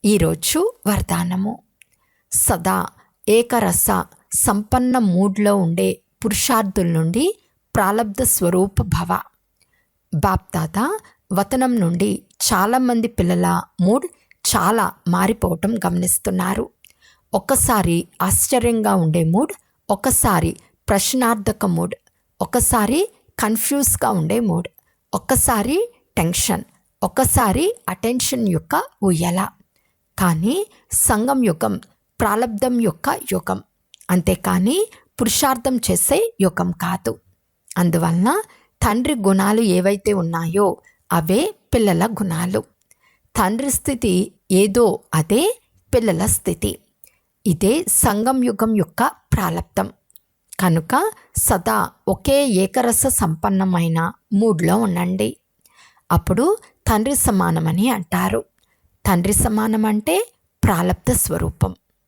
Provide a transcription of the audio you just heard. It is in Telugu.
ఈరోజు వరదానము. సదా ఏకరస సంపన్న మూడ్లో ఉండే పురుషార్థుల నుండి ప్రాలబ్ధ స్వరూప భవ. బాప్దాద వతనం నుండి చాలామంది పిల్లల మూడ్ చాలా మారిపోవటం గమనిస్తున్నారు. ఒక్కసారి ఆశ్చర్యంగా ఉండే మూడ్, ఒక్కసారి ప్రశ్నార్థక మూడ్, ఒక్కసారి కన్ఫ్యూజ్గా ఉండే మూడ్, ఒక్కసారి టెన్షన్, ఒక్కసారి అటెన్షన్ యొక్క ఉయ్యల. కానీ సంగం యుగం ప్రాలబ్ధం యొక్క యుగం, అంతేకాని పురుషార్థం చేసే యుగం కాదు. అందువలన తండ్రి గుణాలు ఏవైతే ఉన్నాయో అవే పిల్లల గుణాలు. తండ్రి స్థితి ఏదో అదే పిల్లల స్థితి. ఇదే సంగం యుగం యొక్క ప్రాలబ్ధం. కనుక సదా ఒకే ఏకరస సంపన్నమైన మూడ్లో ఉండండి. అప్పుడు తండ్రి సమానమని అంటారు. తండ్రి సమానం అంటే ప్రాలబ్ధ స్వరూపం.